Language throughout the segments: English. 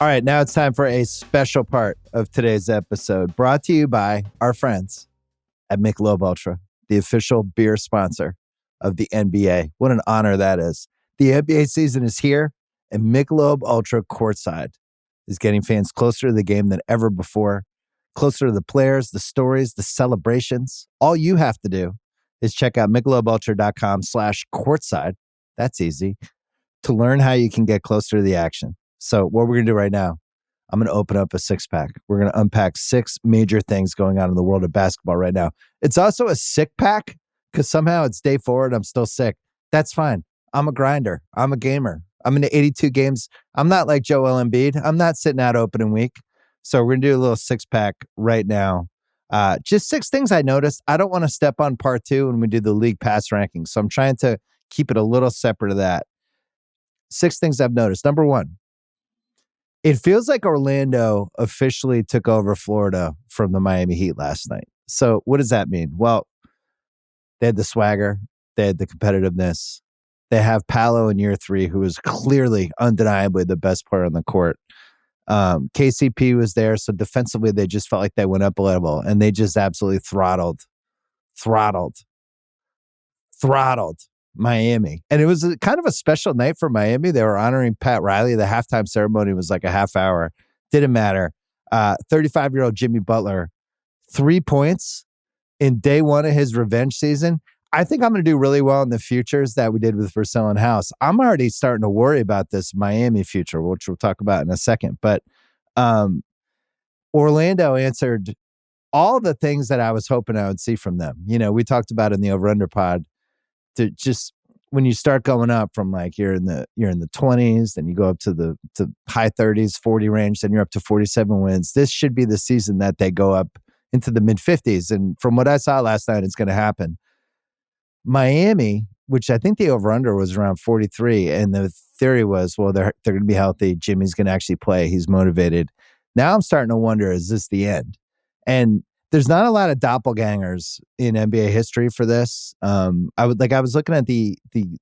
All right, now it's time for a special part of today's episode brought to you by our friends at Michelob ULTRA, the official beer sponsor of the NBA. What an honor that is. The NBA season is here, and Michelob ULTRA courtside is getting fans closer to the game than ever before, closer to the players, the stories, the celebrations. All you have to do is check out michelobultra.com/courtside. That's easy to learn how you can get closer to the action. So what we're going to do right now, I'm going to open up a six-pack. We're going to unpack 6 major things going on in the world of basketball right now. It's also a sick pack because somehow it's day 4 and I'm still sick. That's fine. I'm a grinder. I'm a gamer. I'm into 82 games. I'm not like Joel Embiid. I'm not sitting out opening week. So we're going to do a little six-pack right now. Just 6 things I noticed. I don't want to step on part 2 when we do the league pass rankings. So I'm trying to keep it a little separate of that. 6 things I've noticed. Number 1. It feels like Orlando officially took over Florida from the Miami Heat last night. So what does that mean? Well, they had the swagger. They had the competitiveness. They have Paolo in year 3, who is clearly, undeniably the best player on the court. KCP was there. So defensively, they just felt like they went up a level and they just absolutely throttled Miami. And it was kind of a special night for Miami. They were honoring Pat Riley. The halftime ceremony was like a half hour. Didn't matter. 35-year-old Jimmy Butler, 3 points in day 1 of his revenge season. I think I'm going to do really well in the futures that we did with Purcell and House. I'm already starting to worry about this Miami future, which we'll talk about in a second. But Orlando answered all the things that I was hoping I would see from them. You know, we talked about in the Over-Under pod, to just when you start going up from like you're in the 20s, then you go up to high 30s, 40 range, then you're up to 47 wins. This should be the season that they go up into the mid 50s. And from what I saw last night, it's going to happen. Miami, which I think the over-under was around 43, and the theory was, well, they're going to be healthy. Jimmy's going to actually play. He's motivated. Now I'm starting to wonder, is this the end? And there's not a lot of doppelgangers in NBA history for this. I was looking at the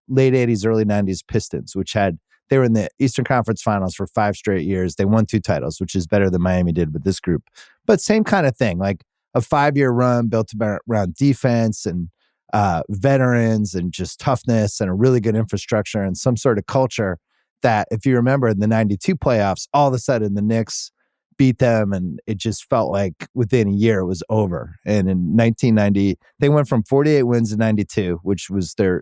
late 80s, early 90s Pistons, they were in the Eastern Conference Finals for 5 straight years. They won 2 titles, which is better than Miami did with this group. But same kind of thing, like a 5-year run built around defense and veterans and just toughness and a really good infrastructure and some sort of culture that, if you remember in the 92 playoffs, all of a sudden the Knicks beat them, and it just felt like within a year it was over. And in 1990, they went from 48 wins in 92, which was the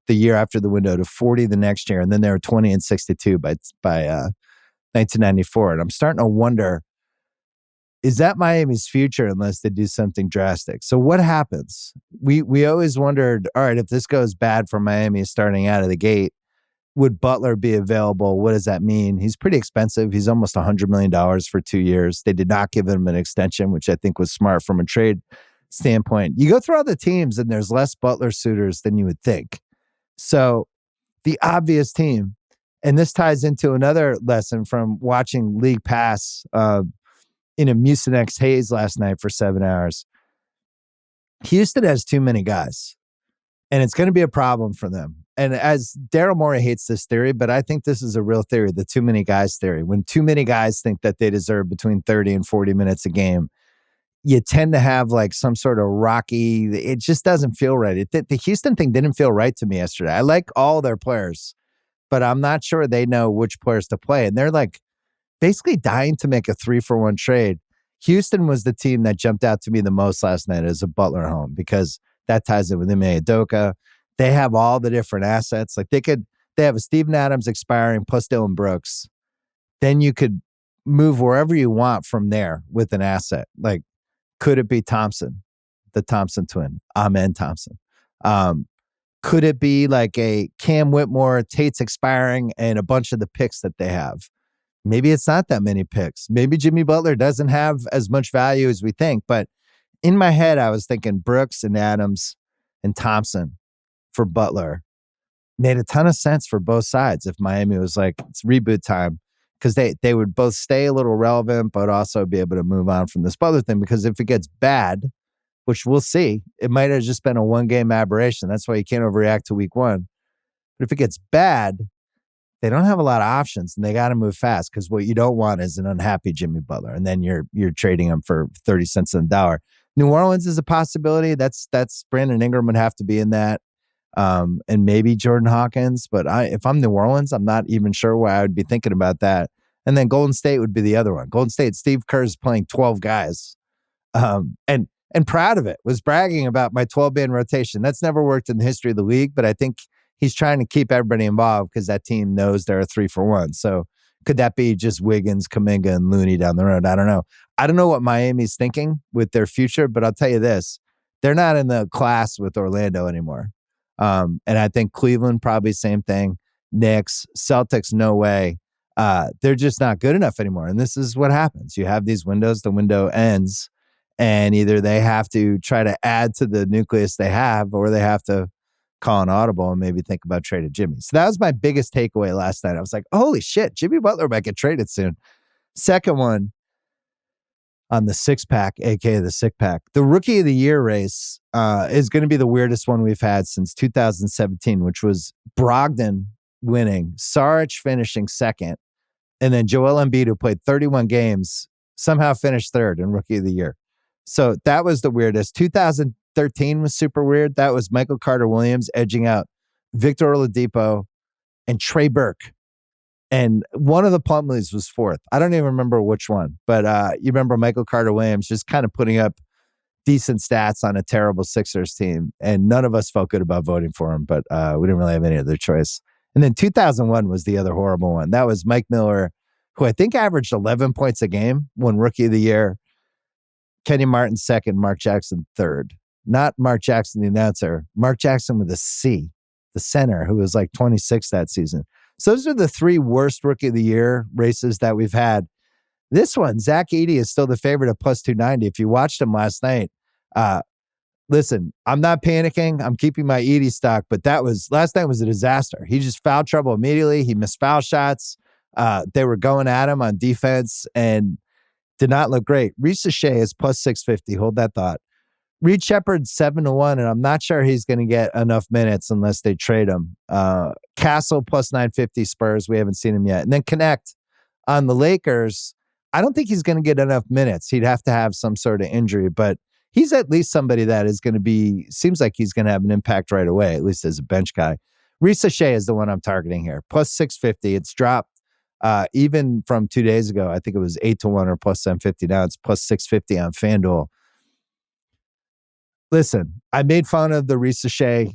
year after the window, to 40 the next year, and then they were 20-62 by 1994. And I'm starting to wonder, is that Miami's future unless they do something drastic? So what happens? We always wondered, all right, if this goes bad for Miami starting out of the gate, would Butler be available? What does that mean? He's pretty expensive. He's almost $100 million for 2 years. They did not give him an extension, which I think was smart from a trade standpoint. You go through all the teams and there's less Butler suitors than you would think. So the obvious team, and this ties into another lesson from watching League Pass in a Mucinex haze last night for 7 hours. Houston has too many guys, and it's going to be a problem for them. And as Daryl Morey hates this theory, but I think this is a real theory, the too many guys theory. When too many guys think that they deserve between 30 and 40 minutes a game, you tend to have like some sort of rocky, it just doesn't feel right. The Houston thing didn't feel right to me yesterday. I like all their players, but I'm not sure they know which players to play. And they're like basically dying to make a 3-for-1 trade. Houston was the team that jumped out to me the most last night as a Butler home, because that ties in with Ime Udoka. They have all the different assets. Like they have a Steven Adams expiring plus Dylan Brooks. Then you could move wherever you want from there with an asset. Like, could it be Thompson, the Thompson twin, Amen Thompson? Could it be like a Cam Whitmore, Tate's expiring, and a bunch of the picks that they have? Maybe it's not that many picks. Maybe Jimmy Butler doesn't have as much value as we think. But in my head, I was thinking Brooks and Adams and Thompson for Butler made a ton of sense for both sides if Miami was like, it's reboot time, because they would both stay a little relevant but also be able to move on from this Butler thing. Because if it gets bad, which we'll see, it might have just been a 1-game aberration. That's why you can't overreact to week 1. But if it gets bad, they don't have a lot of options, and they got to move fast because what you don't want is an unhappy Jimmy Butler, and then you're trading him for 30 cents on the dollar. New Orleans is a possibility. That's Brandon Ingram would have to be in that, and maybe Jordan Hawkins. But if I'm New Orleans, I'm not even sure why I would be thinking about that. And then Golden State would be the other one. Golden State, Steve Kerr's playing 12 guys, and proud of it. Was bragging about my 12-man rotation. That's never worked in the history of the league, but I think he's trying to keep everybody involved because that team knows they're a 3-for-1. So could that be just Wiggins, Kuminga, and Looney down the road? I don't know. I don't know what Miami's thinking with their future, but I'll tell you this. They're not in the class with Orlando anymore. And I think Cleveland, probably same thing. Knicks, Celtics, no way. They're just not good enough anymore. And this is what happens. You have these windows, the window ends, and either they have to try to add to the nucleus they have, or they have to call an audible and maybe think about trading Jimmy. So that was my biggest takeaway last night. I was like, holy shit, Jimmy Butler might get traded soon. Second one on the six-pack, aka the sick pack. The Rookie of the Year race is going to be the weirdest one we've had since 2017, which was Brogdon winning, Saric finishing second, and then Joel Embiid, who played 31 games, somehow finished third in Rookie of the Year. So that was the weirdest. 2013 was super weird. That was Michael Carter-Williams edging out Victor Oladipo and Trey Burke. And one of the Plumlees was fourth. I don't even remember which one, but you remember Michael Carter-Williams just kind of putting up decent stats on a terrible Sixers team. And none of us felt good about voting for him, but we didn't really have any other choice. And then 2001 was the other horrible one. That was Mike Miller, who I think averaged 11 points a game, won Rookie of the Year. Kenny Martin second, Mark Jackson third. Not Mark Jackson, the announcer. Mark Jackson with a C, the center, who was like 26 that season. So those are the three worst Rookie of the Year races that we've had. This one, Zach Edey is still the favorite at plus 290. If you watched him last night, listen, I'm not panicking. I'm keeping my Edey stock, but last night was a disaster. He just foul trouble immediately. He missed foul shots. They were going at him on defense and did not look great. Reese Shea is plus 650. Hold that thought. Reed Shepard 7-1, and I'm not sure he's going to get enough minutes unless they trade him. Castle plus 950 Spurs. We haven't seen him yet. And then Connect on the Lakers. I don't think he's going to get enough minutes. He'd have to have some sort of injury, but he's at least somebody that is going to be, seems like he's going to have an impact right away, at least as a bench guy. Reese Shea is the one I'm targeting here. Plus 650. It's dropped even from 2 days ago. I think it was 8-1 or plus 750. Now it's plus 650 on FanDuel. Listen, I made fun of the Reese Shea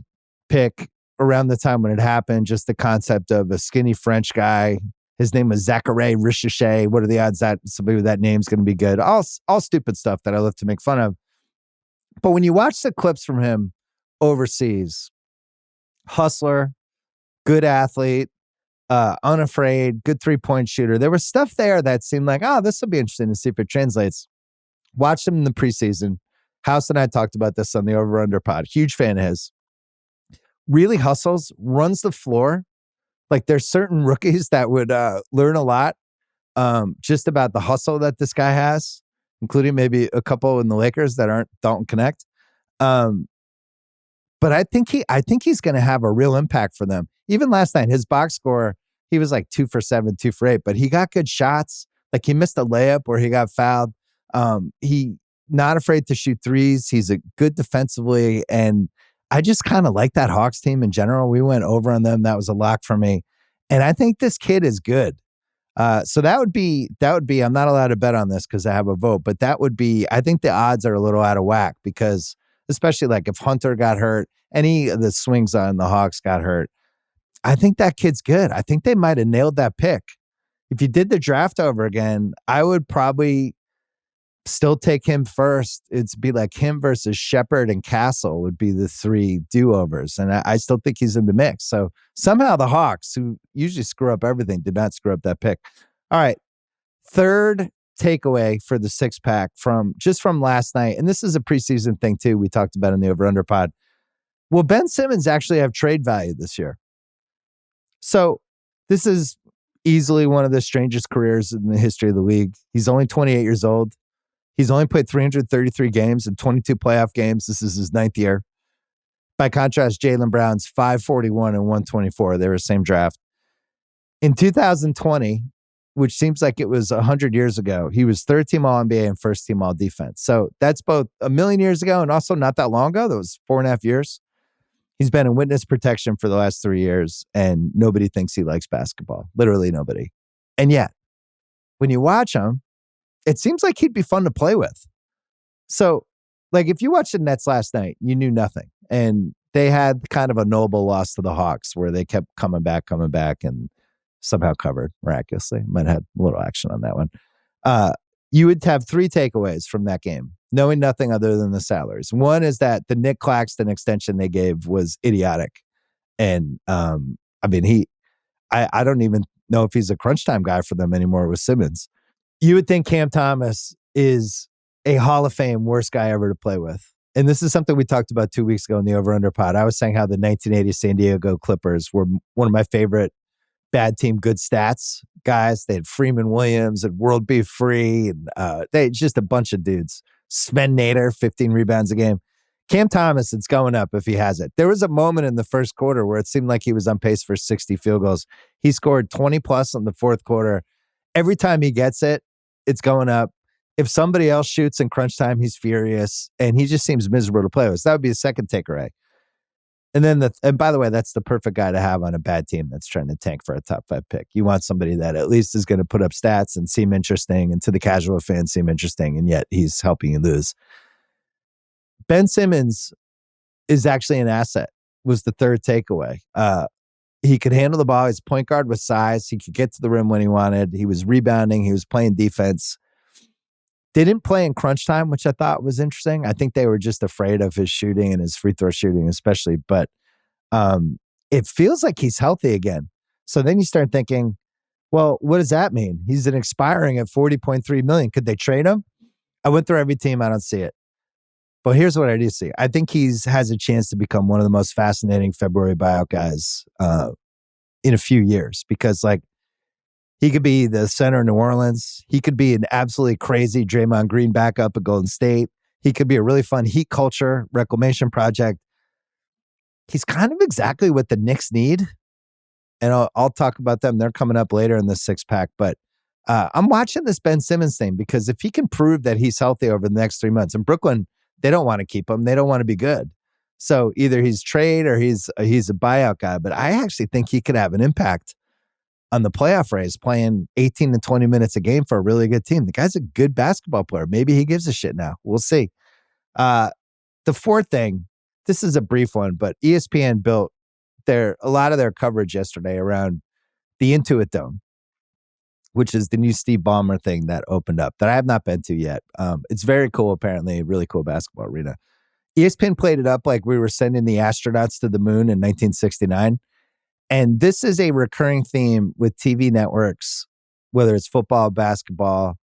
pick around the time when it happened, just the concept of a skinny French guy. His name was Zachary Richelet. What are the odds that somebody with that name is going to be good? All stupid stuff that I love to make fun of. But when you watch the clips from him overseas, hustler, good athlete, unafraid, good three-point shooter. There was stuff there that seemed like, this will be interesting to see if it translates. Watched him in the preseason. House and I talked about this on the Over Under pod. Huge fan of his. Really hustles, runs the floor. Like there's certain rookies that would learn a lot just about the hustle that this guy has, including maybe a couple in the Lakers that aren't Dalton Connect. But I think he's going to have a real impact for them. Even last night, his box score, he was like 2 for 7, 2 for 8, but he got good shots. Like he missed a layup where he got fouled. He not afraid to shoot threes. He's a good defensively. And I just kind of like that Hawks team in general. We went over on them. That was a lock for me. And I think this kid is good. So that would be, I'm not allowed to bet on this because I have a vote, but that would be, I think the odds are a little out of whack because especially like if Hunter got hurt, any of the swings on the Hawks got hurt. I think that kid's good. I think they might have nailed that pick. If you did the draft over again, I would probably still take him first. It'd be like him versus Shepard and Castle would be the three do-overs. And I still think he's in the mix. So somehow the Hawks, who usually screw up everything, did not screw up that pick. All right. Third takeaway for the six-pack from last night. And this is a preseason thing too. We talked about in the Over-Under pod. Will Ben Simmons actually have trade value this year? So this is easily one of the strangest careers in the history of the league. He's only 28 years old. He's only played 333 games and 22 playoff games. This is his 9th year. By contrast, Jaylen Brown's 541 and 124. They were the same draft. In 2020, which seems like it was 100 years ago, he was third team All NBA and first team All Defense. So that's both a million years ago and also not that long ago. That was 4.5 years. He's been in witness protection for the last 3 years, and nobody thinks he likes basketball. Literally nobody. And yet, when you watch him, it seems like he'd be fun to play with. So, like, if you watched the Nets last night, you knew nothing. And they had kind of a noble loss to the Hawks where they kept coming back, and somehow covered miraculously. Might have had a little action on that one. You would have 3 takeaways from that game, knowing nothing other than the salaries. One is that the Nick Claxton extension they gave was idiotic. And I mean, I don't even know if he's a crunch time guy for them anymore with Simmons. You would think Cam Thomas is a Hall of Fame worst guy ever to play with. And this is something we talked about 2 weeks ago in the Over Under Pod. I was saying how the 1980 San Diego Clippers were one of my favorite bad team, good stats guys. They had Freeman Williams and World Be Free. And they just a bunch of dudes. Sven Nader, 15 rebounds a game. Cam Thomas, it's going up if he has it. There was a moment in the first quarter where it seemed like he was on pace for 60 field goals. He scored 20 plus in the fourth quarter. Every time he gets it, it's going up. If somebody else shoots in crunch time, he's furious. And he just seems miserable to play with. So that would be a second takeaway. And then, and by the way, that's the perfect guy to have on a bad team that's trying to tank for a top 5 pick. You want somebody that at least is going to put up stats and seem interesting, and to the casual fan seem interesting, and yet he's helping you lose. Ben Simmons is actually an asset, was the third takeaway. He could handle the ball. He's a point guard with size. He could get to the rim when he wanted. He was rebounding. He was playing defense. They didn't play in crunch time, which I thought was interesting. I think they were just afraid of his shooting and his free throw shooting especially. But it feels like he's healthy again. So then you start thinking, well, what does that mean? He's an expiring at $40.3 million. Could they trade him? I went through every team. I don't see it. But here's what I do see. I think has a chance to become one of the most fascinating February buyout guys in a few years, because like he could be the center of New Orleans. He could be an absolutely crazy Draymond Green backup at Golden State. He could be a really fun heat culture reclamation project. He's kind of exactly what the Knicks need. And I'll talk about them. They're coming up later in the 6-pack. But I'm watching this Ben Simmons thing, because if he can prove that he's healthy over the next 3 months, and Brooklyn, they don't want to keep him. They don't want to be good. So either he's trade or he's a buyout guy. But I actually think he could have an impact on the playoff race, playing 18 to 20 minutes a game for a really good team. The guy's a good basketball player. Maybe he gives a shit now. We'll see. The fourth thing, this is a brief one, but ESPN built a lot of their coverage yesterday around the Intuit Dome, which is the new Steve Ballmer thing that opened up that I have not been to yet. It's very cool, apparently, a really cool basketball arena. ESPN played it up like we were sending the astronauts to the moon in 1969. And this is a recurring theme with TV networks, whether it's football, basketball,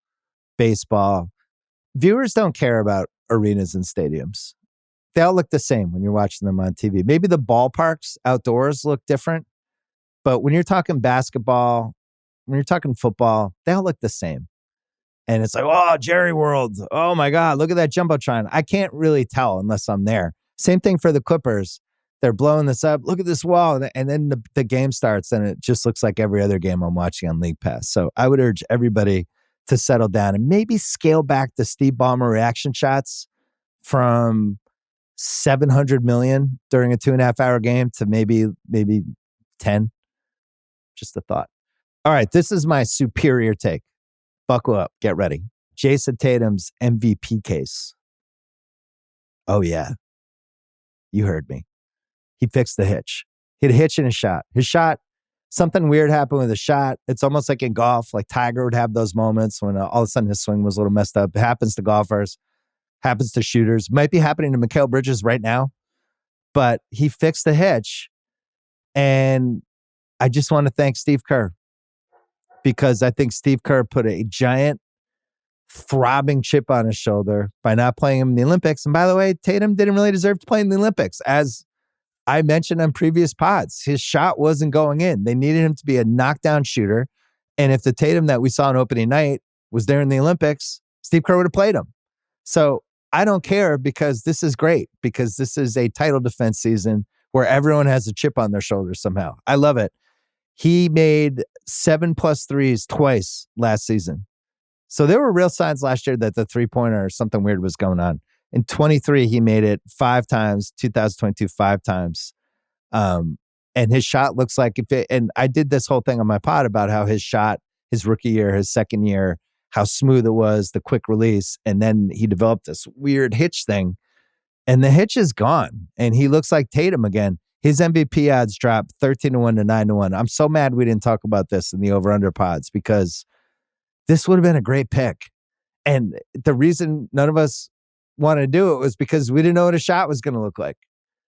baseball. Viewers don't care about arenas and stadiums. They all look the same when you're watching them on TV. Maybe the ballparks outdoors look different, but when you're talking basketball, when you're talking football, they all look the same. And it's like, oh, Jerry World. Oh my God, look at that Jumbotron. I can't really tell unless I'm there. Same thing for the Clippers. They're blowing this up. Look at this wall. And then the game starts and it just looks like every other game I'm watching on League Pass. So I would urge everybody to settle down and maybe scale back the Steve Ballmer reaction shots from 700 million during a 2.5-hour game to maybe 10. Just a thought. All right, this is my superior take. Buckle up. Get ready. Jayson Tatum's MVP case. Oh, yeah. You heard me. He fixed the hitch. He had a hitch in his shot. His shot, something weird happened with his shot. It's almost like in golf, like Tiger would have those moments when all of a sudden his swing was a little messed up. It happens to golfers, happens to shooters. Might be happening to Mikal Bridges right now, but he fixed the hitch. And I just want to thank Steve Kerr, because I think Steve Kerr put a giant throbbing chip on his shoulder by not playing him in the Olympics. And by the way, Tatum didn't really deserve to play in the Olympics. As I mentioned on previous pods, his shot wasn't going in. They needed him to be a knockdown shooter. And if the Tatum that we saw on opening night was there in the Olympics, Steve Kerr would have played him. So I don't care, because this is great, because this is a title defense season where everyone has a chip on their shoulder somehow. I love it. He made 7+ threes twice last season. So there were real signs last year that the three-pointer or something weird was going on. In 23, he made it 5 times, 2022, 5 times. And his shot looks like and I did this whole thing on my pod about how his shot, his rookie year, his second year, how smooth it was, the quick release. And then he developed this weird hitch thing. And the hitch is gone. And he looks like Tatum again. His MVP odds dropped 13-1 to 9-1. I'm so mad we didn't talk about this in the over-under pods because this would have been a great pick. And the reason none of us wanted to do it was because we didn't know what a shot was going to look like.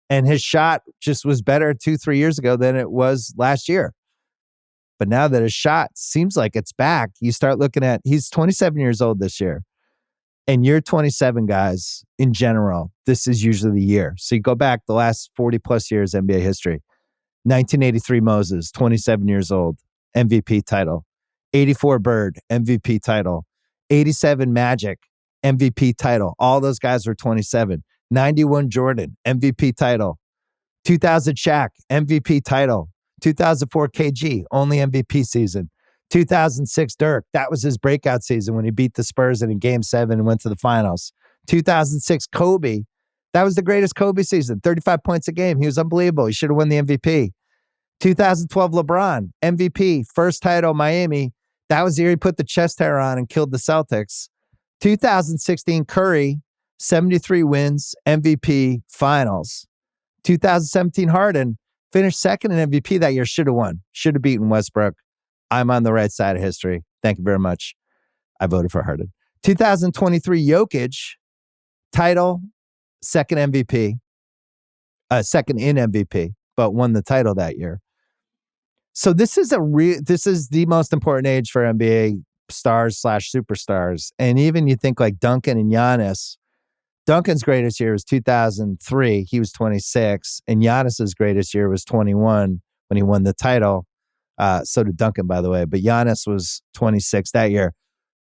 And his shot just was better 2-3 years ago than it was last year. But now that his shot seems like it's back, you start looking at, he's 27 years old this year. And you're 27 guys in general. This is usually the year. So you go back the last 40 plus years NBA history. 1983 Moses, 27 years old, MVP title. 84 Bird, MVP title. 87 Magic, MVP title. All those guys were 27. 91 Jordan, MVP title. 2000 Shaq, MVP title. 2004 KG, only MVP season. 2006 Dirk, that was his breakout season when he beat the Spurs in Game 7 and went to the finals. 2006 Kobe, that was the greatest Kobe season, 35 points a game. He was unbelievable. He should have won the MVP. 2012 LeBron, MVP, first title Miami. That was the year he put the chest hair on and killed the Celtics. 2016 Curry, 73 wins, MVP, finals. 2017 Harden, finished second in MVP that year, should have won, should have beaten Westbrook. I'm on the right side of history. Thank you very much. I voted for Harden. 2023 Jokic, title, second MVP, second in MVP, but won the title that year. So this is the most important age for NBA stars / superstars. And even you think like Duncan and Giannis. Duncan's greatest year was 2003. He was 26. And Giannis's greatest year was 21 when he won the title. So did Duncan, by the way. But Giannis was 26 that year.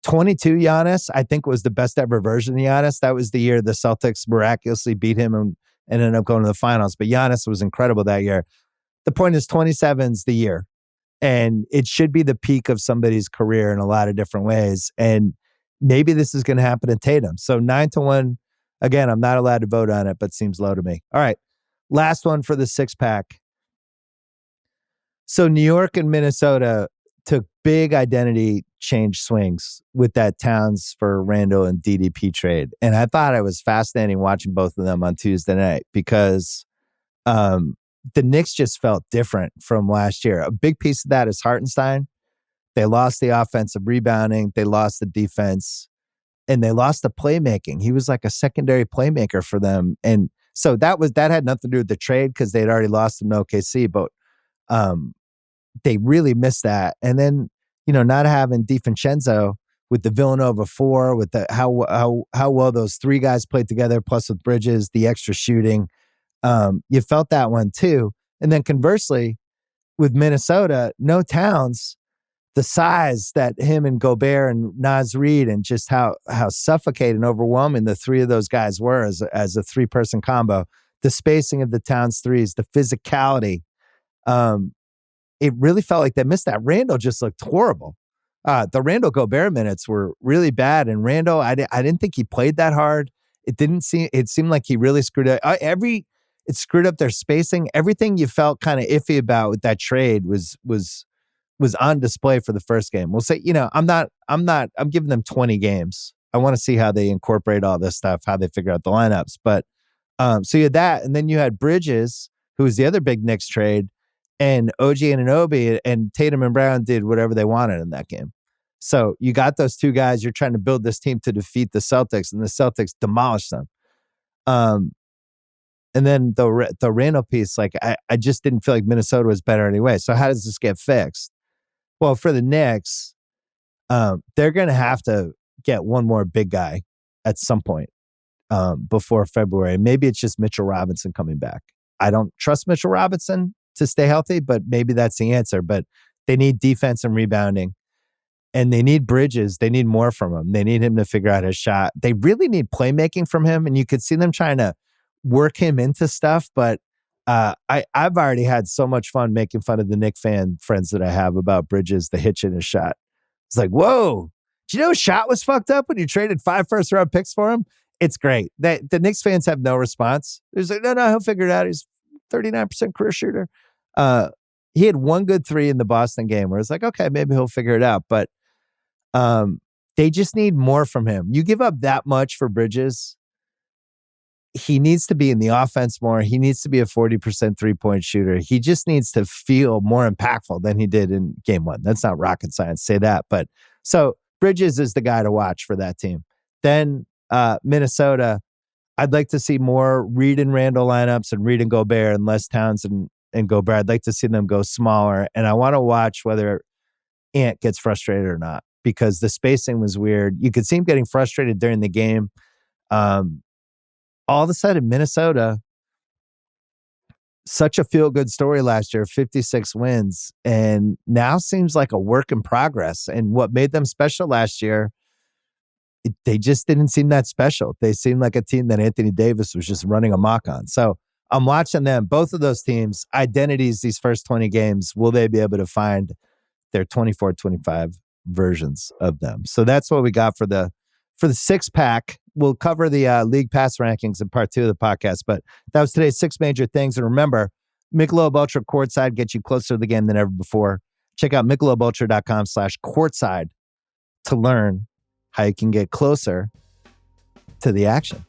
22 Giannis, I think, was the best ever version of Giannis. That was the year the Celtics miraculously beat him and ended up going to the finals. But Giannis was incredible that year. The point is 27's the year. And it should be the peak of somebody's career in a lot of different ways. And maybe this is going to happen to Tatum. So 9-1. Again, I'm not allowed to vote on it, but seems low to me. All right. Last one for the 6-pack. So New York and Minnesota took big identity change swings with that Towns for Randall and DDP trade. And I thought it was fascinating watching both of them on Tuesday night because the Knicks just felt different from last year. A big piece of that is Hartenstein. They lost the offensive rebounding. They lost the defense. And they lost the playmaking. He was like a secondary playmaker for them. And so that had nothing to do with the trade because they'd already lost him to OKC, but they really missed that. And then, not having DiVincenzo with the Villanova 4, with the how well those 3 guys played together, plus with Bridges, the extra shooting, you felt that one too. And then conversely, with Minnesota, no Towns, the size that him and Gobert and Naz Reid and just how suffocating and overwhelming the 3 of those guys were as a 3-person combo, the spacing of the Towns threes, the physicality, it really felt like they missed that. Randall just looked horrible. The Randall Gobert minutes were really bad, and Randall, I didn't think he played that hard. It seemed like he really screwed up. It screwed up their spacing. Everything you felt kind of iffy about with that trade was on display for the first game. We'll say, I'm giving them 20 games. I want to see how they incorporate all this stuff, how they figure out the lineups. But so you had that, and then you had Bridges, who was the other big Knicks trade, and OG Anunoby and Tatum and Brown did whatever they wanted in that game. So you got those 2 guys. You're trying to build this team to defeat the Celtics, and the Celtics demolished them. And then the Randall piece, like I just didn't feel like Minnesota was better anyway. So how does this get fixed? Well, for the Knicks, they're going to have to get one more big guy at some point before February. Maybe it's just Mitchell Robinson coming back. I don't trust Mitchell Robinson to stay healthy, but maybe that's the answer. But they need defense and rebounding, and they need Bridges. They need more from him. They need him to figure out his shot. They really need playmaking from him, and you could see them trying to work him into stuff, but I've already had so much fun making fun of the Knick fan friends that I have about Bridges, the hitch in his shot. It's like, whoa, do you know his shot was fucked up when you traded 5 first-round picks for him? It's great. The Knicks fans have no response. There's like, no, he'll figure it out. He's 39% career shooter. He had one good three in the Boston game where it's like, okay, maybe he'll figure it out. But they just need more from him. You give up that much for Bridges, he needs to be in the offense more. He needs to be a 40% three-point shooter. He just needs to feel more impactful than he did in game one. That's not rocket science, say that. But so Bridges is the guy to watch for that team. Then Minnesota, I'd like to see more Reed and Randall lineups and Reed and Gobert and less Towns and Gobert. I'd like to see them go smaller. And I want to watch whether Ant gets frustrated or not, because the spacing was weird. You could see him getting frustrated during the game. All of a sudden, Minnesota, such a feel-good story last year, 56 wins, and now seems like a work in progress. And what made them special last year, they just didn't seem that special. They seemed like a team that Anthony Davis was just running amok on. So I'm watching them, both of those teams, identities these first 20 games. Will they be able to find their 24-25 versions of them? So that's what we got for the six-pack. We'll cover the league pass rankings in part 2 of the podcast, but that was today's 6 major things. And remember, Michelob ULTRA Courtside gets you closer to the game than ever before. Check out MichelobUltra.com/courtside to learn how you can get closer to the action.